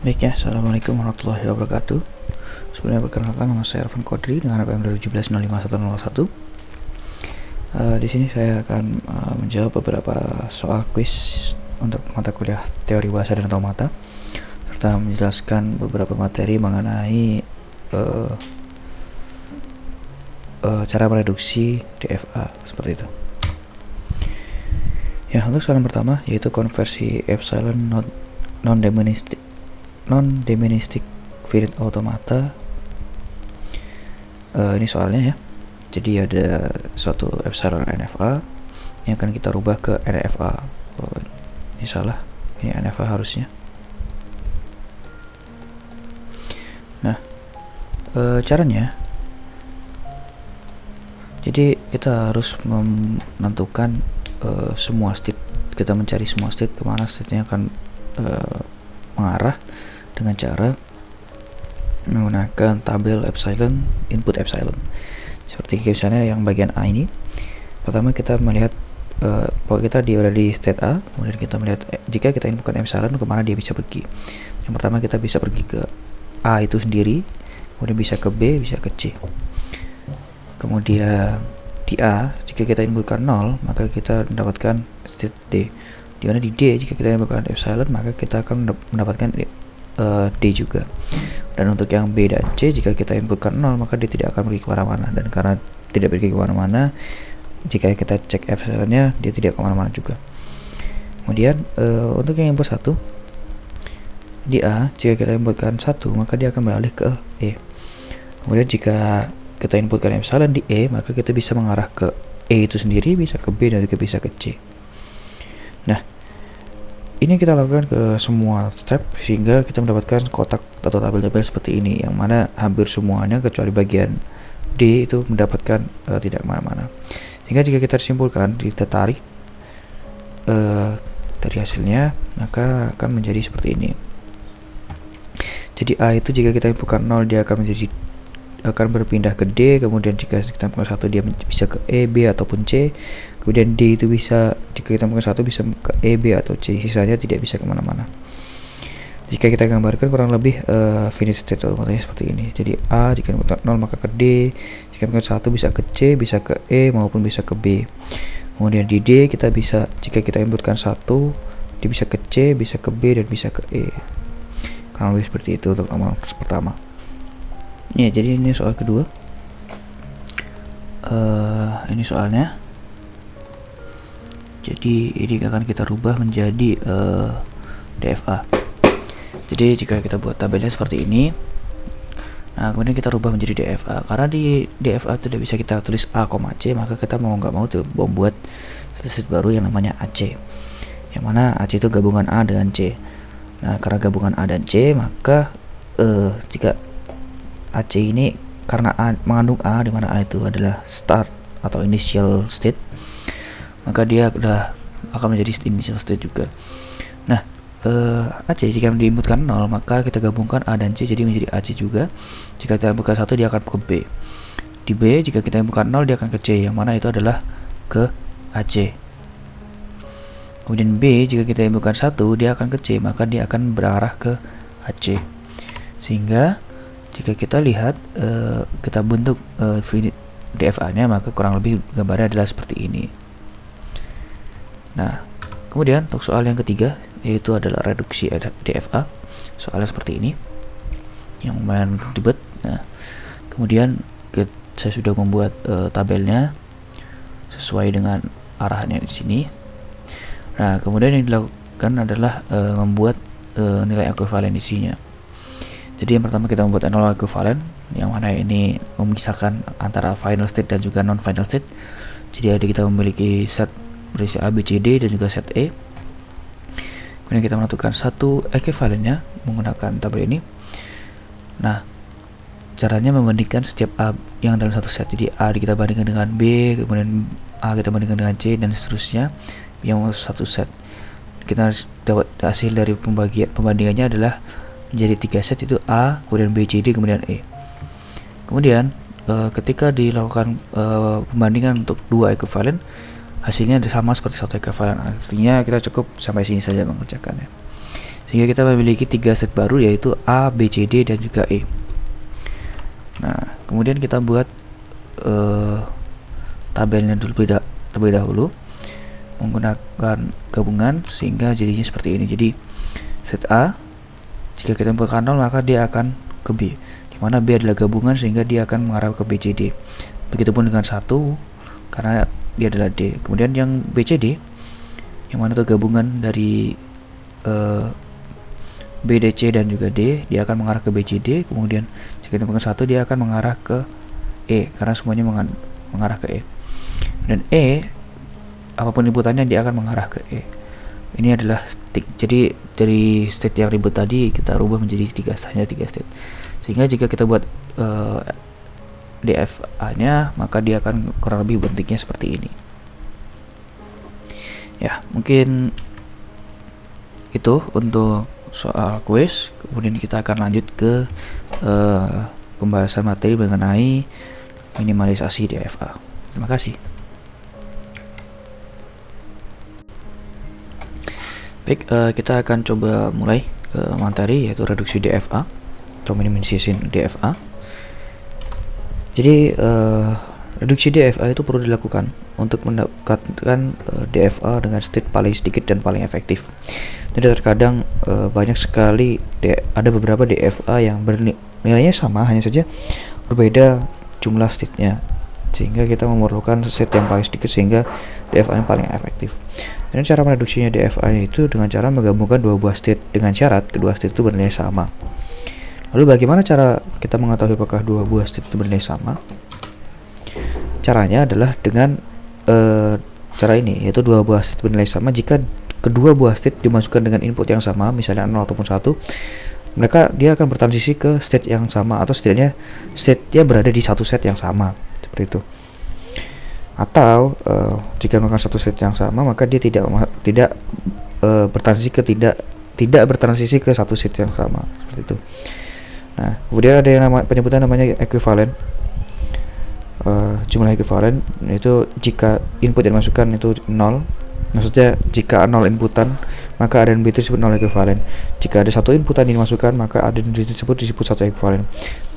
Baik ya, Assalamualaikum warahmatullahi wabarakatuh. Sebelumnya perkenalkan, nama saya Irfan Kodri dengan NPM 2017-05-101. Di sini saya akan menjawab beberapa soal kuis untuk mata kuliah teori bahasa dan otomata, serta menjelaskan beberapa materi mengenai cara mereduksi DFA seperti itu. Ya, untuk soal pertama yaitu konversi epsilon non-deterministic finite automata. Ini soalnya ya. Jadi ada suatu epsilon NFA yang akan kita rubah ke NFA. Ini salah. Ini NFA harusnya. Nah, caranya. Jadi kita harus menentukan semua state. Kita mencari semua state kemana state-nya akan mengarah dengan cara menggunakan tabel epsilon, input epsilon. Seperti misalnya yang bagian A ini, pertama kita melihat bahwa kita udah di state A, kemudian kita melihat jika kita inputkan epsilon kemana dia bisa pergi. Yang pertama kita bisa pergi ke A itu sendiri, kemudian bisa ke B, bisa ke C. Kemudian di A, jika kita inputkan 0, maka kita mendapatkan state D. Di mana di D, jika kita inputkan epsilon, maka kita akan mendapatkan D juga. Dan untuk yang B dan C, jika kita inputkan 0, maka dia tidak akan pergi kemana-mana. Dan karena tidak pergi kemana-mana, jika kita cek epsilonnya, dia tidak kemana-mana juga. Kemudian untuk yang input 1 di A, jika kita inputkan 1, maka dia akan beralih ke E. Kemudian jika kita inputkan epsilon di E, maka kita bisa mengarah ke E itu sendiri, bisa ke B, dan juga bisa ke C. Nah, ini kita lakukan ke semua step sehingga kita mendapatkan kotak atau tabel-tabel seperti ini, yang mana hampir semuanya kecuali bagian D itu mendapatkan tidak kemana-mana. Sehingga jika kita simpulkan, kita tarik dari hasilnya, maka akan menjadi seperti ini. Jadi A itu jika kita inputkan 0, dia akan berpindah ke D. Kemudian jika kita inputkan 1, dia bisa ke E, B ataupun C. Kemudian D itu bisa, jika kita inputkan 1, bisa ke E, B atau C. Sisanya tidak bisa kemana-mana. Jika kita gambarkan kurang lebih finite state otomatis seperti ini. Jadi A jika inputkan 0 maka ke D, jika inputkan 1 bisa ke C, bisa ke E maupun bisa ke B. Kemudian di D kita bisa, jika kita inputkan 1, dia bisa ke C, bisa ke B, dan bisa ke E. Kurang lebih seperti itu untuk nomor pertama. Ya, jadi ini soal kedua. Ini soalnya. Jadi ini akan kita rubah menjadi DFA. Jadi jika kita buat tabelnya seperti ini, nah kemudian kita rubah menjadi DFA. Karena di DFA tidak bisa kita tulis A, C, maka kita mau nggak mau tuh membuat state baru yang namanya AC. Yang mana AC itu gabungan A dengan C. Nah, karena gabungan A dan C, maka jika AC ini karena A mengandung A, di mana A itu adalah start atau initial state, maka dia akan menjadi initial state juga. Nah, AC jika diinputkan 0, maka kita gabungkan A dan C jadi menjadi AC juga. Jika kita inputkan 1, dia akan ke B. Di B jika kita inputkan 0, dia akan ke C, yang mana itu adalah ke AC. Kemudian B jika kita inputkan 1, dia akan ke C, maka dia akan berarah ke AC. Sehingga jika kita lihat kita bentuk DFA-nya, maka kurang lebih gambarnya adalah seperti ini. Nah, kemudian untuk soal yang ketiga yaitu adalah reduksi DFA. Soalnya seperti ini, yang lumayan ribet. Nah, kemudian saya sudah membuat tabelnya sesuai dengan arahannya di sini. Nah, kemudian yang dilakukan adalah membuat nilai ekuivalen isinya. Jadi yang pertama kita membuat nilai ekuivalen, yang mana ini memisahkan antara final state dan juga non final state. Jadi ada kita memiliki set berisi A, B, C, D dan juga set E. Kemudian kita menentukan satu ekuivalennya menggunakan tabel ini. Nah, caranya membandingkan setiap A yang dalam satu set. Jadi A kita bandingkan dengan B, kemudian A kita bandingkan dengan C, dan seterusnya yang satu set. Kita dapat hasil dari pembandingannya adalah menjadi 3 set, itu A, kemudian B, C, D, kemudian E. Kemudian ketika dilakukan pembandingan untuk dua ekuivalen, hasilnya sama seperti satu ekuivalen. Artinya kita cukup sampai sini saja mengerjakannya. sehingga kita memiliki 3 state baru, yaitu A, B, C, D, dan juga E. Nah, kemudian kita buat tabelnya terlebih dahulu menggunakan gabungan sehingga jadinya seperti ini. Jadi set A, jika kita inputkan 0 maka dia akan ke B, dimana B adalah gabungan sehingga dia akan mengarah ke B, C, D. Begitupun dengan 1 karena dia adalah D. Kemudian yang B, C, D yang mana itu gabungan dari B, D, C dan juga D, dia akan mengarah ke B, C, D. Kemudian jika kita inputkan 1 dia akan mengarah ke E karena semuanya mengarah ke E. Dan E, apapun inputannya dia akan mengarah ke E. Ini adalah state. Jadi dari state yang ribet tadi kita rubah menjadi hanya 3 state. Sehingga jika kita buat DFA-nya, maka dia akan kurang lebih bentuknya seperti ini. Ya, mungkin itu untuk soal kuis. Kemudian kita akan lanjut ke pembahasan materi mengenai minimalisasi DFA. Terima kasih. Baik, kita akan coba mulai ke materi, yaitu reduksi DFA atau minimalisasi DFA. Jadi reduksi DFA itu perlu dilakukan untuk mendapatkan DFA dengan state paling sedikit dan paling efektif. Jadi terkadang banyak sekali ada beberapa DFA yang nilainya sama, hanya saja berbeda jumlah state-nya, sehingga kita memerlukan state yang paling sedikit sehingga DFA yang paling efektif. Dan cara mereduksinya DFA itu dengan cara menggabungkan dua buah state dengan syarat kedua state itu bernilai sama. Lalu bagaimana cara kita mengetahui apakah dua buah state itu bernilai sama? Caranya adalah dengan cara ini, yaitu dua buah state bernilai sama jika kedua buah state dimasukkan dengan input yang sama, misalnya 0 ataupun 1, dia akan bertransisi ke state yang sama, atau setidaknya state-nya berada di satu set yang sama, seperti itu. Atau jika menggunakan satu set yang sama, maka dia tidak bertransisi ke tidak bertransisi ke satu set yang sama, seperti itu. Nah, kemudian ada yang penyebutan namanya ekuivalen. Jumlah ekuivalen itu jika input yang dimasukkan itu 0, maksudnya jika 0 inputan maka aden bit disebut 0 ekuivalen. Jika ada satu inputan yang dimasukkan maka aden bit disebut satu ekuivalen.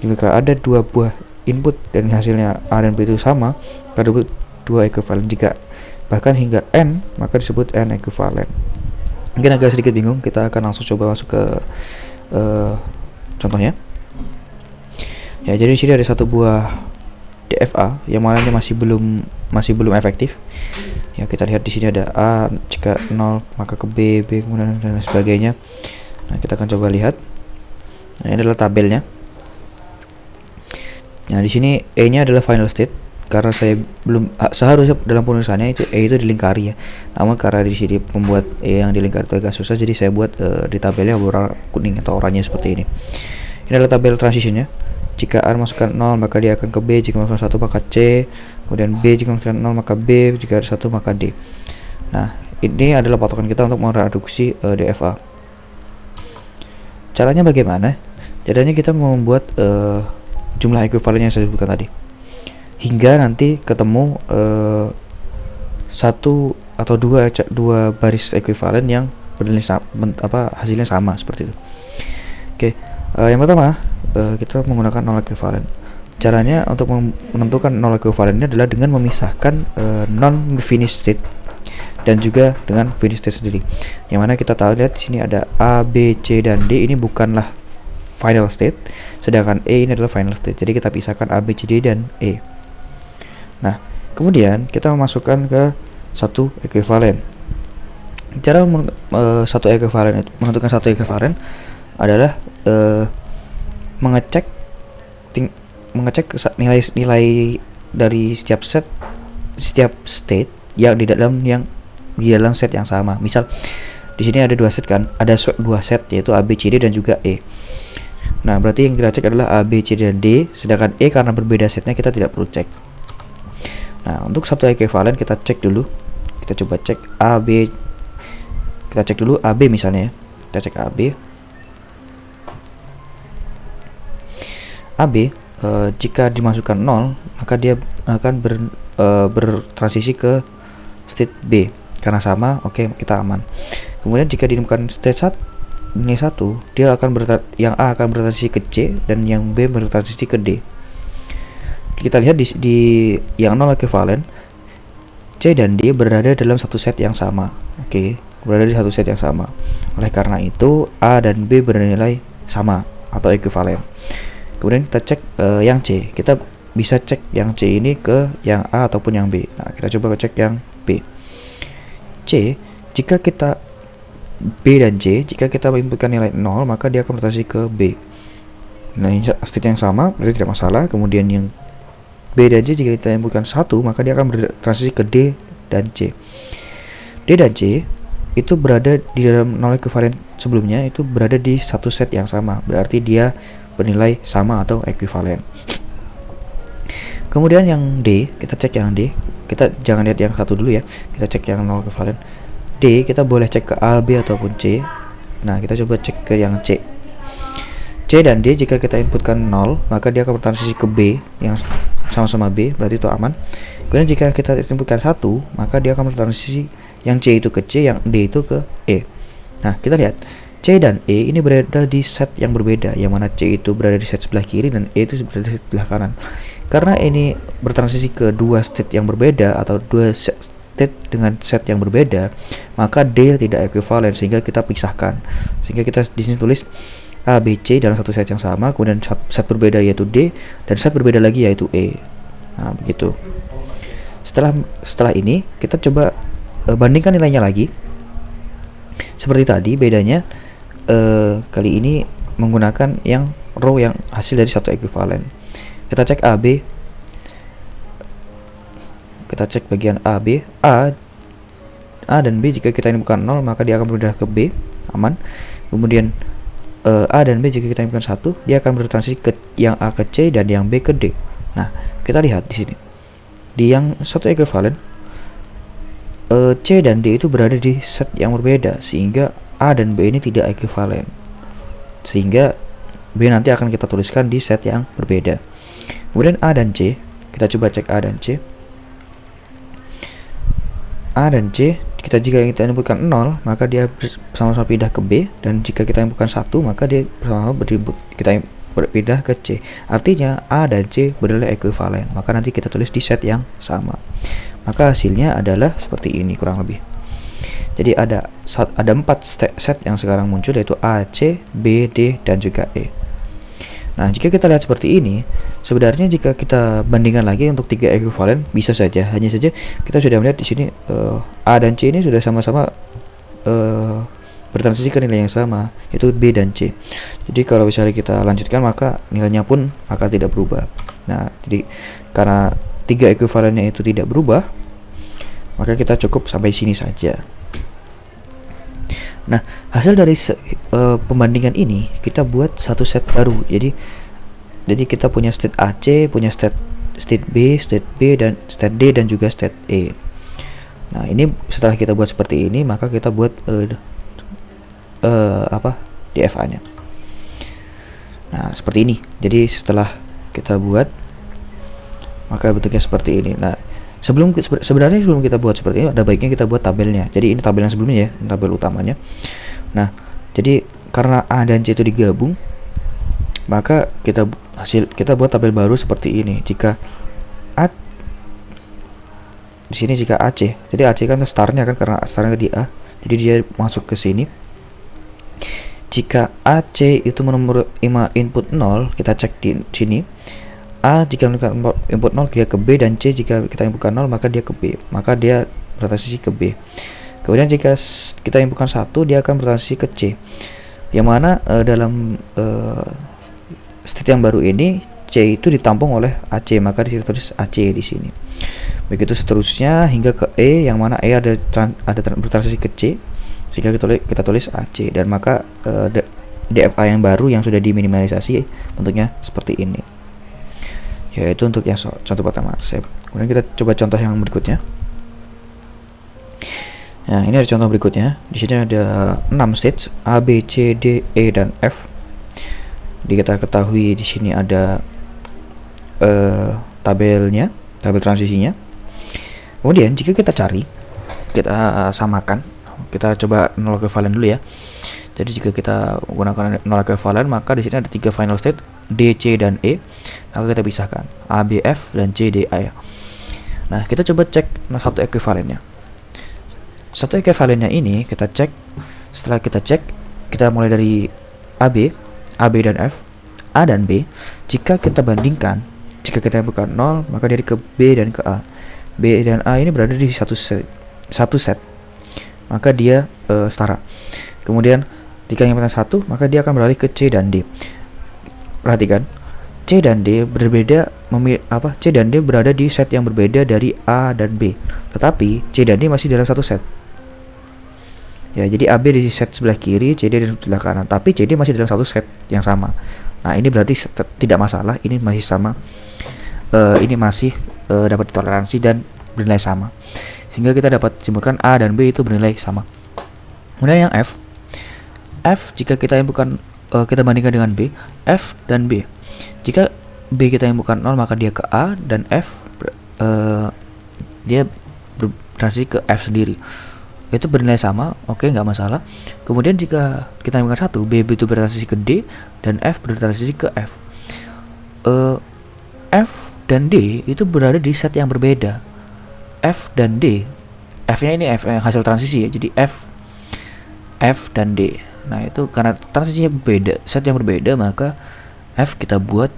Jika ada dua buah input dan hasilnya A dan B itu sama, maka disebut 2 ekuivalen. Jika bahkan hingga n maka disebut n ekuivalen. Mungkin agak sedikit bingung, kita akan langsung coba masuk ke contohnya. Ya, jadi di sini ada satu buah DFA yang mananya masih belum efektif. Ya, kita lihat di sini ada A, jika 0 maka ke B, B kemudian dan sebagainya. Nah, kita akan coba lihat. Nah, ini adalah tabelnya. Nah, di sini E-nya adalah final state karena saya belum seharusnya dalam penulisannya itu E itu dilingkari ya. Namun karena di sini membuat E yang dilingkari itu agak susah, jadi saya buat di tabelnya warna kuning atau oranye seperti ini. Ini adalah tabel transitionnya. Jika A masukkan 0 maka dia akan ke B, jika masukkan 1 maka C, kemudian B jika masukkan 0 maka B, jika ada 1 maka D. Nah, ini adalah patokan kita untuk mereduksi DFA. Caranya bagaimana? Caranya kita membuat jumlah ekuivalen yang saya sebutkan tadi, hingga nanti ketemu satu atau dua baris ekuivalen yang bernilai hasilnya sama seperti itu. Oke, yang pertama kita menggunakan 0 ekuivalen. Caranya untuk menentukan 0 ekuivalen ini adalah dengan memisahkan non finished state dan juga dengan finished state sendiri. Yang mana kita tahu, lihat di sini ada A, B, C dan D, ini bukanlah final state, sedangkan E ini adalah final state. Jadi kita pisahkan A, B, C, D dan E. Nah, kemudian kita memasukkan ke satu ekuivalen. Cara menentukan satu ekuivalen adalah mengecek nilai dari setiap state yang di dalam set yang sama. Misal di sini ada dua set kan, ada dua set yaitu A, B, C, D dan juga E. Nah, berarti yang kita cek adalah A, B, C, D dan D, sedangkan E karena berbeda setnya kita tidak perlu cek. Nah, untuk satu ekuivalen kita cek dulu. Kita coba cek A, B. Kita cek dulu A, B misalnya ya. Kita cek A, B. AB jika dimasukkan 0 maka dia akan bertransisi ke state B karena sama, oke, kita aman. Kemudian jika ditemukan state ini 1, dia akan yang A akan bertransisi ke C dan yang B bertransisi ke D. Kita lihat di yang 0 ekuivalen, C dan D berada dalam satu set yang sama. Oke, berada di satu set yang sama. Oleh karena itu A dan B bernilai sama atau ekuivalen. Kemudian kita cek yang C. Kita bisa cek yang C ini ke yang A ataupun yang B. Nah, kita coba cek yang B. C, jika kita B dan C, jika kita menginputkan nilai 0, maka dia akan bertransisi ke B. Nah, ini state yang sama, berarti tidak masalah. Kemudian yang B dan C, jika kita inputkan 1, maka dia akan bertransisi ke D dan C. D dan C itu berada di dalam 0 ekuivalen sebelumnya, itu berada di satu set yang sama. Berarti dia bernilai sama atau ekuivalen. Kemudian yang D, kita cek yang D. Kita jangan lihat yang satu dulu ya. Kita cek yang 0 ekuivalen. D, kita boleh cek ke A, B ataupun C. Nah, kita coba cek ke yang C. C dan D, jika kita inputkan 0, maka dia akan bertransisi ke B yang sama-sama B, berarti itu aman. Kemudian jika kita inputkan 1, maka dia akan bertransisi yang C itu ke C, yang D itu ke E. Nah, kita lihat C dan E ini berada di set yang berbeda, yang mana C itu berada di set sebelah kiri dan E itu berada di set sebelah kanan. Karena ini bertransisi ke dua state yang berbeda atau dua state dengan set yang berbeda, maka D tidak ekuivalen, sehingga kita pisahkan. Sehingga kita di sini tulis A, B, C dalam satu set yang sama, kemudian set berbeda yaitu D dan set berbeda lagi yaitu E. Nah, begitu. Setelah ini kita coba bandingkan nilainya lagi. Seperti tadi, bedanya kali ini menggunakan yang row yang hasil dari satu ekuivalen. Kita cek A, B. Kita cek bagian A, B. A dan B, jika kita inputkan 0, maka dia akan berpindah ke B, aman. Kemudian A dan B, jika kita inputkan 1, dia akan bertransisi ke yang A ke C dan yang B ke D. Nah, kita lihat di sini. Di yang satu ekuivalen, C dan D itu berada di set yang berbeda, sehingga A dan B ini tidak ekuivalen. Sehingga B nanti akan kita tuliskan di set yang berbeda. Kemudian A dan C, kita coba cek A dan C. A dan C, jika kita inputkan 0, maka dia sama-sama pindah ke B, dan jika kita inputkan 1, maka dia sama-sama kita berpindah ke C. Artinya A dan C bernilai ekuivalen, maka nanti kita tulis di set yang sama. Maka hasilnya adalah seperti ini kurang lebih. Jadi ada 4 set yang sekarang muncul, yaitu A, C, B, D, dan juga E. Nah, jika kita lihat seperti ini, sebenarnya jika kita bandingkan lagi untuk 3 ekuivalen, bisa saja, hanya saja kita sudah melihat di sini A dan C ini sudah sama-sama bertransisi ke nilai yang sama, yaitu B dan C. Jadi kalau misalnya kita lanjutkan, maka nilainya pun akan tidak berubah. Nah, jadi karena 3 ekuivalennya itu tidak berubah, maka kita cukup sampai sini saja. Nah, hasil dari pembandingan ini, kita buat satu set baru. Jadi kita punya state AC, punya state B, dan state D, dan juga state E. Nah, ini setelah kita buat seperti ini, maka kita buat DFA-nya. Nah, seperti ini. Jadi setelah kita buat, maka bentuknya seperti ini. Nah, sebenarnya sebelum kita buat seperti ini, ada baiknya kita buat tabelnya. Jadi ini tabel yang sebelumnya ya, tabel utamanya. Nah, jadi karena A dan C itu digabung, maka kita buat tabel baru seperti ini. Jika A di sini, jika AC, jadi AC kan startnya kan, karena startnya di A, jadi dia masuk ke sini. Jika AC itu nomor 5 input 0, kita cek di sini. A jika input 0 dia ke B, dan C jika kita inputkan 0 maka dia ke B, maka dia bertransisi ke B. Kemudian jika kita inputkan 1, dia akan bertransisi ke C, yang mana dalam state yang baru ini C itu ditampung oleh AC, maka kita tulis AC di sini. Begitu seterusnya hingga ke E, yang mana E ada bertransisi ke C, sehingga kita tulis AC, dan maka DFA yang baru yang sudah diminimalisasi bentuknya seperti ini. Yaitu untuk yang contoh pertama. Kemudian kita coba contoh yang berikutnya. Nah, ini ada contoh berikutnya. Di sini ada 6 states A, B, C, D, E, dan F. Jadi kita ketahui di sini ada tabelnya, tabel transisinya. Kemudian jika kita cari, kita samakan. Kita coba 0 ekuivalen dulu ya. Jadi jika kita menggunakan nol ekuivalen, maka di sini ada 3 final state, D, C, dan E. Maka kita pisahkan A, B, F, dan C, D, A. Nah, kita coba cek satu ekuivalennya. Satu ekuivalennya ini kita cek. Setelah kita cek, kita mulai dari AB dan F, A dan B. Jika kita bandingkan, jika kita bukan 0, maka dari ke B dan ke A. B dan A ini berada di satu set, maka dia setara. Kemudian jika yang pertama 1, maka dia akan beralih ke C dan D. Perhatikan, C dan D berbeda, C dan D berada di set yang berbeda dari A dan B. Tetapi C dan D masih dalam satu set. Ya, jadi AB di set sebelah kiri, CD di sebelah kanan. Tapi CD masih dalam satu set yang sama. Nah, ini berarti tidak masalah. Ini masih sama. Ini masih dapat ditoleransi dan bernilai sama. Sehingga kita dapat simpulkan A dan B itu bernilai sama. Kemudian yang F jika kita bukan kita bandingkan dengan B, F dan B. Jika B kita yang bukan 0, maka dia ke A, dan F dia bertransisi ke F sendiri. Itu bernilai sama, oke, nggak masalah. Kemudian jika kita bukan 1, B itu bertransisi ke D, dan F bertransisi ke F. F dan D itu berada di set yang berbeda. F dan D, F-nya ini F hasil transisi ya, jadi F dan D. Nah, itu karena transisinya berbeda, set yang berbeda, maka F kita buat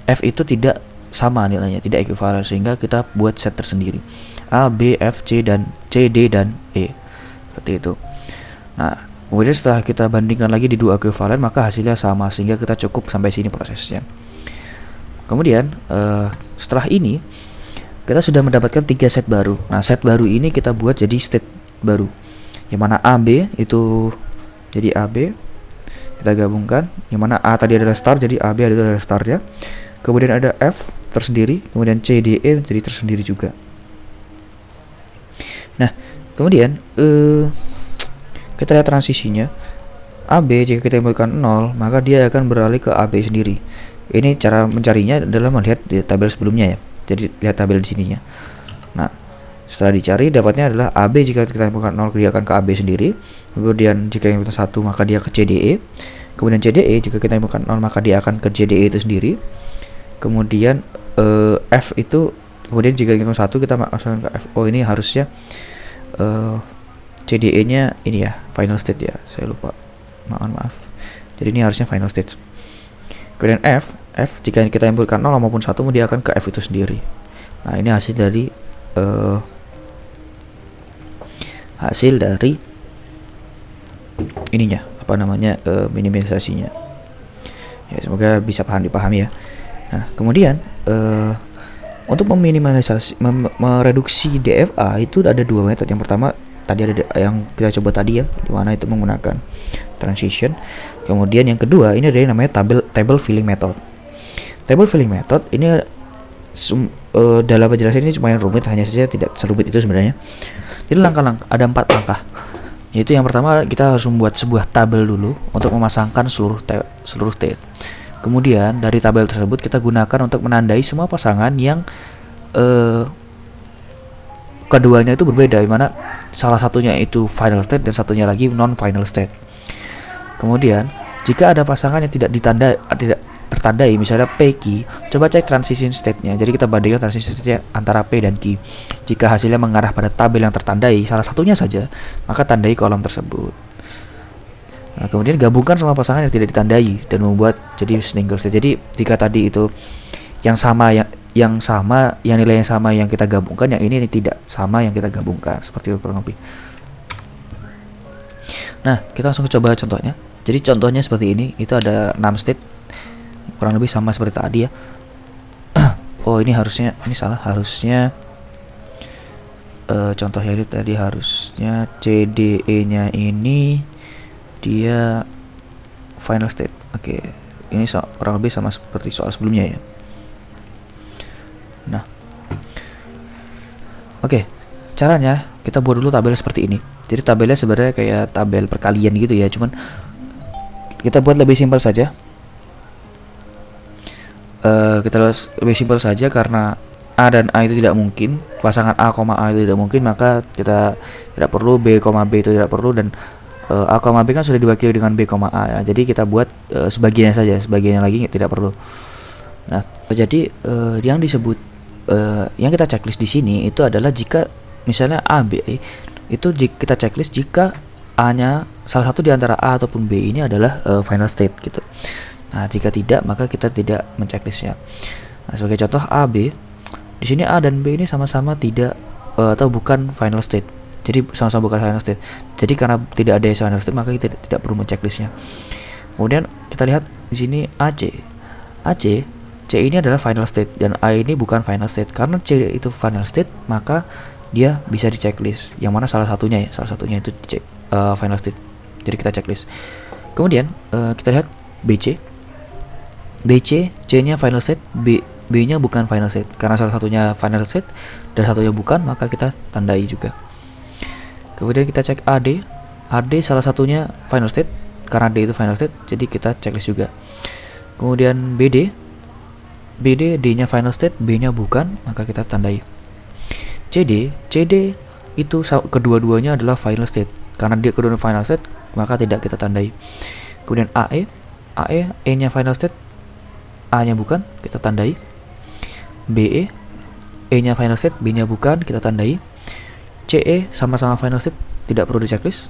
F itu tidak sama nilainya, tidak ekuivalen, sehingga kita buat set tersendiri. A, B, F, C, D, dan E. Seperti itu. Nah, kemudian setelah kita bandingkan lagi di dua ekuivalen, maka hasilnya sama, sehingga kita cukup sampai sini prosesnya. Kemudian setelah ini kita sudah mendapatkan 3 set baru. Nah, set baru ini kita buat jadi state baru, yang mana AB itu jadi AB, kita gabungkan, yang mana A tadi adalah star, jadi AB adalah starnya. Kemudian ada F tersendiri, kemudian C, D, E jadi tersendiri juga. Nah, kemudian kita lihat transisinya. AB jika kita berikan 0, maka dia akan beralih ke AB sendiri. Ini cara mencarinya adalah melihat di tabel sebelumnya ya. Jadi lihat tabel di sininya. Nah, setelah dicari dapatnya adalah AB jika kita berikan 0, dia akan ke AB sendiri. Kemudian jika yang berikan 1, maka dia ke CDE. Kemudian CDE jika kita berikan 0, maka dia akan ke CDE itu sendiri. Kemudian F itu, kemudian jika kita 1, kita masukkan ke FO. Ini harusnya CDE nya ini ya, final state ya, saya lupa, maaf. Jadi ini harusnya final state. Kemudian F jika kita inputkan 0 maupun 1, dia akan ke F itu sendiri. Nah, ini hasil dari ininya, apa namanya, minimalisasinya ya. Semoga bisa dipahami ya. Nah, kemudian untuk meminimalisasi, mereduksi DFA itu ada 2 metode. Yang pertama tadi ada yang kita coba tadi ya, dimana itu menggunakan transition. Kemudian yang kedua ini ada yang namanya table filling method. Table filling method ini dalam penjelasan ini lumayan rumit, hanya saja tidak serumit itu sebenarnya. Jadi langkah-langkah ada 4 langkah. Yaitu yang pertama, kita harus membuat sebuah tabel dulu untuk memasangkan seluruh state. Kemudian dari tabel tersebut kita gunakan untuk menandai semua pasangan yang keduanya itu berbeda, di mana salah satunya itu final state dan satunya lagi non final state. Kemudian jika ada pasangan yang tidak tertandai, misalnya P key, coba cek transition state-nya. Jadi kita bandingkan transition state-nya antara P dan Q. Jika hasilnya mengarah pada tabel yang tertandai salah satunya saja, maka tandai kolom tersebut. Nah, kemudian gabungkan semua pasangan yang tidak ditandai dan membuat jadi single state. Jadi jika tadi itu yang nilai yang sama yang kita gabungkan, yang ini tidak sama yang kita gabungkan, seperti itu kurang lebih. Nah, kita langsung coba contohnya. Jadi contohnya seperti ini, itu ada 6 state, kurang lebih sama seperti tadi ya. Oh, ini harusnya, ini salah, harusnya contohnya ini tadi harusnya CDE nya ini dia final state. Oke, ini kurang lebih sama seperti soal sebelumnya ya. Nah, oke, caranya kita buat dulu tabel seperti ini. Jadi tabelnya sebenarnya kayak tabel perkalian gitu ya, cuman kita buat lebih simpel saja. Kita lebih simpel saja karena A dan A itu tidak mungkin, pasangan A, A itu tidak mungkin, maka kita tidak perlu B, B itu tidak perlu, dan A, B kan sudah diwakili dengan B, A ya. Jadi kita buat sebagiannya saja, sebagiannya lagi tidak perlu. Nah, jadi yang disebut yang kita checklist di sini itu adalah jika misalnya A, B itu kita checklist jika A-nya salah satu di antara A ataupun B ini adalah final state gitu. Nah, jika tidak maka kita tidak menchecklistnya. Nah, sebagai contoh A, B, di sini A dan B ini sama-sama tidak atau bukan final state. Jadi sama-sama bukan final state. Jadi karena tidak ada final state maka kita tidak perlu menchecklistnya. Kemudian kita lihat di sini AC. C ini adalah final state dan A ini bukan final state. Karena C itu final state maka dia bisa di checklist. Yang mana salah satunya itu final state. Jadi kita checklist. Kemudian kita lihat BC. C-nya final state, B-nya bukan final state. Karena salah satunya final state dan satunya bukan, maka kita tandai juga. Kemudian kita cek AD salah satunya final state, karena D itu final state, jadi kita checklist juga. Kemudian BD, D-nya final state, B-nya bukan, maka kita tandai. CD itu kedua-duanya adalah final state, karena dia kedua-duanya final state, maka tidak kita tandai. Kemudian AE, E-nya final state, A-nya bukan, kita tandai. BE, E-nya final state, B-nya bukan, kita tandai. CE sama-sama final state, tidak perlu di checklist.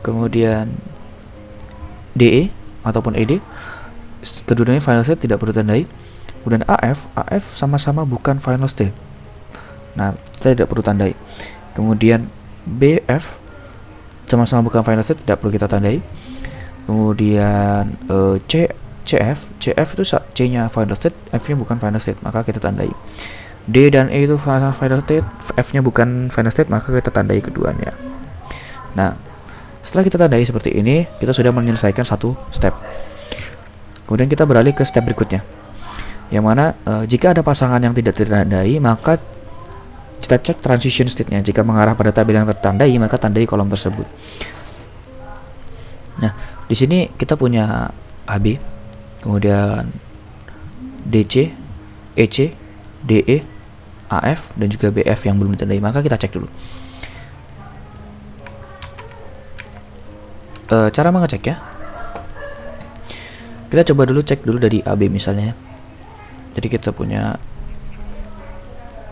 Kemudian DE ataupun ED, keduanya final state, tidak perlu tandai. Kemudian AF sama-sama bukan final state, nah kita tidak perlu tandai. Kemudian BF sama-sama bukan final state, tidak perlu kita tandai. Kemudian CF itu C-nya final state, F-nya bukan final state, maka kita tandai. D dan E itu final state, F-nya bukan final state, maka kita tandai keduanya. Nah, setelah kita tandai seperti ini, kita sudah menyelesaikan satu step. Kemudian kita beralih ke step berikutnya, yang mana jika ada pasangan yang tidak tertandai, maka kita cek transition state-nya. Jika mengarah pada tabel yang tertandai, maka tandai kolom tersebut. Nah, di sini kita punya AB, kemudian DC, EC, DE, AF, dan juga BF yang belum ditandai, maka kita cek dulu. Cara mengecek ya, kita coba dulu cek dulu dari AB misalnya. Jadi kita punya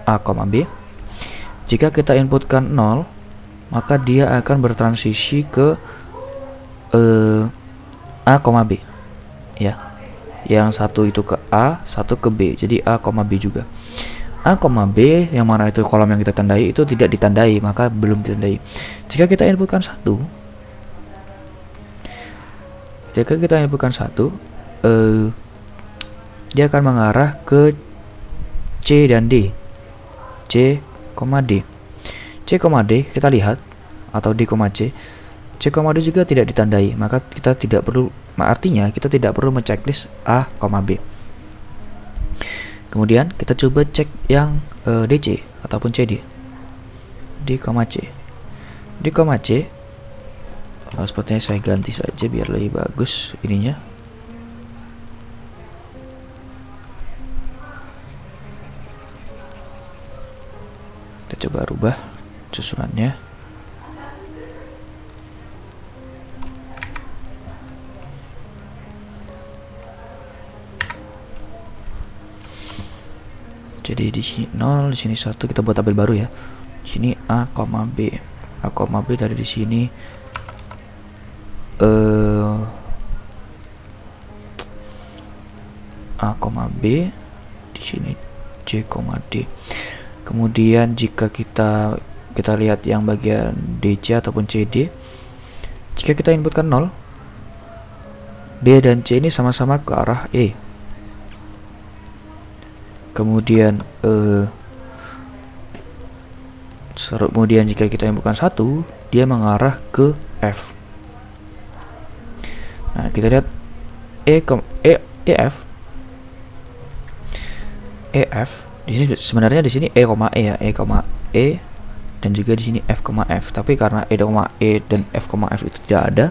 A, B. Jika kita inputkan 0, maka dia akan bertransisi ke A, B ya. Yang satu itu ke A, satu ke B, jadi A, B juga. A, B yang mana itu kolom yang kita tandai itu tidak ditandai, maka belum ditandai. Jika kita inputkan 1, dia akan mengarah ke C dan D. C, D. C, D kita lihat, atau D, C. C, D juga tidak ditandai, maka kita tidak perlu, artinya kita tidak perlu menchecklist A, B. Kemudian kita coba cek yang DC ataupun CD. D, C. Sepertinya saya ganti saja biar lebih bagus ininya. Kita coba rubah susunannya. Jadi di sini 0, di sini 1, kita buat tabel baru ya. Di sini A, B. A, B tadi di sini A, B, di sini C, D. Kemudian jika kita lihat yang bagian DC ataupun CD, jika kita inputkan 0, D dan C ini sama-sama ke arah E. Kemudian kemudian jika kita inputkan 1, dia mengarah ke F. Nah, kita lihat EF di sini sebenarnya di sini E, ya, E, dan juga di sini F, tapi karena E, dan F, itu tidak ada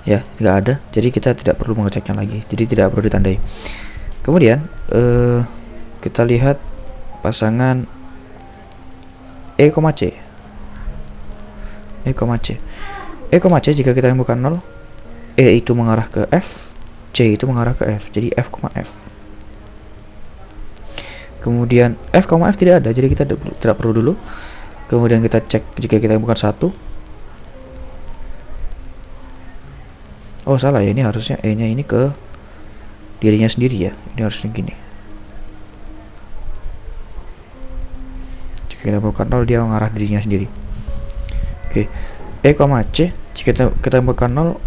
ya, tidak ada, jadi kita tidak perlu mengeceknya lagi, jadi tidak perlu ditandai. Kemudian kita lihat pasangan E, C. C jika kita inputkan 0, E itu mengarah ke F, C itu mengarah ke F, jadi F, F. Kemudian F, F tidak ada, jadi kita tidak perlu dulu. Kemudian kita cek jika kita inputkan 1. Oh salah ya, ini harusnya E nya ini ke dirinya sendiri ya, ini harusnya gini. Jika kita inputkan 0, dia mengarah dirinya sendiri. Oke, E, C jika kita inputkan 0,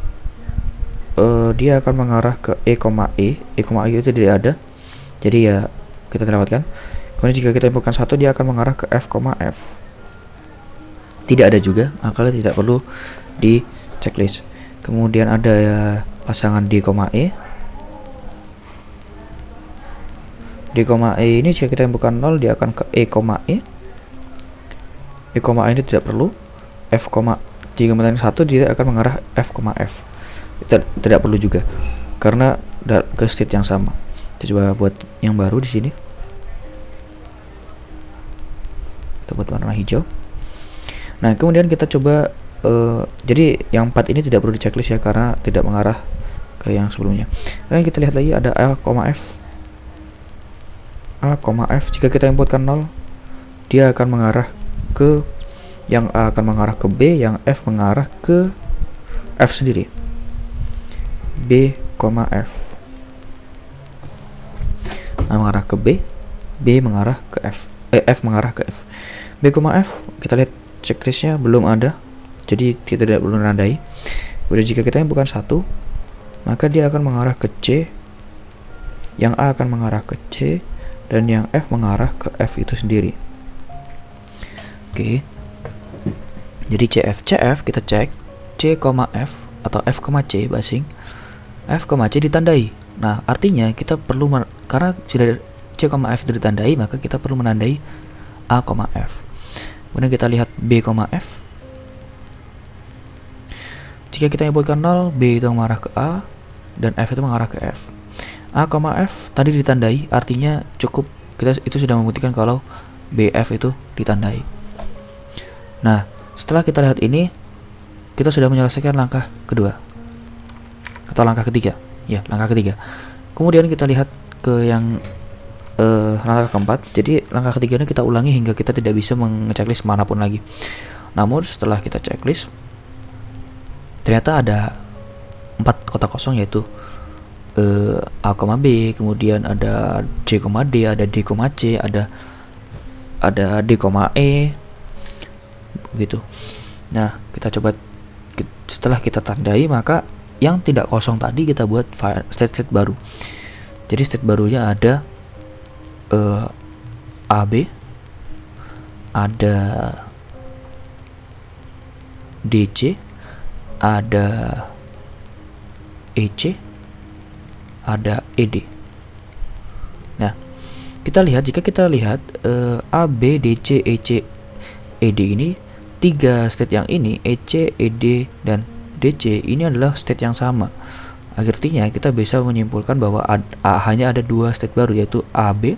dia akan mengarah ke E, itu tidak ada, jadi ya kita lewatkan. Kemudian jika kita inputkan 1, dia akan mengarah ke F, F. Tidak ada juga, maka tidak perlu di checklist. Kemudian ada pasangan D, E. D, E ini jika kita inputkan 0, dia akan ke E, E. E, ini tidak perlu. F, jika menang 1, dia akan mengarah F, F. Tidak perlu juga, karena ke state yang sama. Kita coba buat yang baru di sini. Kita buat warna hijau. Nah, kemudian kita coba jadi yang 4 ini tidak perlu di checklist ya, karena tidak mengarah ke yang sebelumnya. Dan kita lihat lagi ada A, F. Jika kita inputkan 0, dia akan mengarah ke yang A akan mengarah ke B, yang F mengarah ke F sendiri. B, F. A mengarah ke B, B mengarah ke F. F mengarah ke F. B, F, kita lihat checklistnya belum ada, jadi kita tidak perlu menandai. Kemudian jika kita inputkan 1, maka dia akan mengarah ke C, yang A akan mengarah ke C, dan yang F mengarah ke F itu sendiri. Oke. Jadi CF kita cek C, F atau F, C basing. F, C ditandai. Nah, artinya kita perlu karena sudah C, F itu ditandai, maka kita perlu menandai A, F. Kemudian kita lihat B, F. Jika kita inputkan 0, B itu mengarah ke A dan F itu mengarah ke F. A, F tadi ditandai, artinya cukup itu sudah membuktikan kalau BF itu ditandai. Nah, setelah kita lihat ini, kita sudah menyelesaikan langkah kedua atau langkah ketiga. Ya, langkah ketiga. Kemudian kita lihat ke yang langkah keempat. Jadi langkah ketiga ini kita ulangi hingga kita tidak bisa mengechecklist manapun lagi. Namun setelah kita checklist, ternyata ada 4 kotak kosong, yaitu A, B, kemudian ada C, D, ada D, C, ada D, E, gitu. Nah, kita coba setelah kita tandai, maka yang tidak kosong tadi kita buat state baru. Jadi state barunya ada AB, ada DC, ada EC, ada ED. Nah, jika kita lihat A, B, DC, EC, ED ini 3 state yang ini, EC, ED, dan DC ini adalah state yang sama. Artinya kita bisa menyimpulkan bahwa hanya ada 2 state baru, yaitu AB,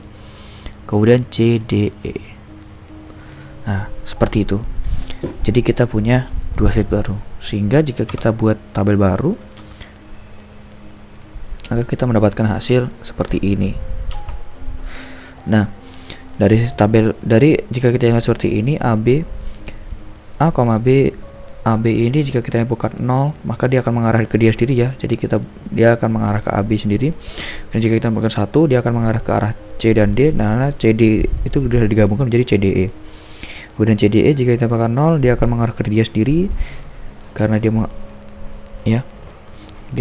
kemudian CDE. Nah, seperti itu. Jadi kita punya 2 state baru, sehingga jika kita buat tabel baru, maka kita mendapatkan hasil seperti ini. Nah, dari jika kita lihat seperti ini, AB ini jika kita inputkan 0, maka dia akan mengarah ke dia sendiri ya. Jadi dia akan mengarah ke AB sendiri. Dan jika kita inputkan 1, dia akan mengarah ke arah C dan D. Nah, CD itu sudah digabungkan menjadi CDE. Kemudian CDE jika kita inputkan 0, dia akan mengarah ke dia sendiri karena dia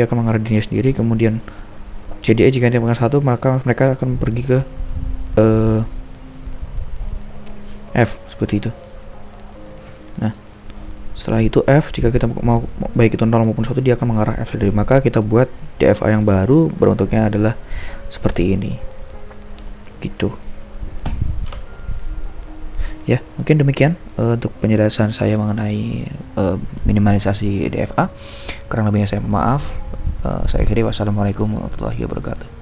akan mengarah ke dirinya sendiri. Kemudian CDE jika kita inputkan 1, maka mereka akan pergi ke F, seperti itu. Nah, setelah itu F, jika kita mau baik itu 0 maupun 1, dia akan mengarah F sendiri. Maka kita buat DFA yang baru, bentuknya adalah seperti ini, gitu ya. Mungkin demikian untuk penjelasan saya mengenai minimalisasi DFA. Kurang lebihnya saya maaf. Saya akhiri, wassalamualaikum warahmatullahi wabarakatuh.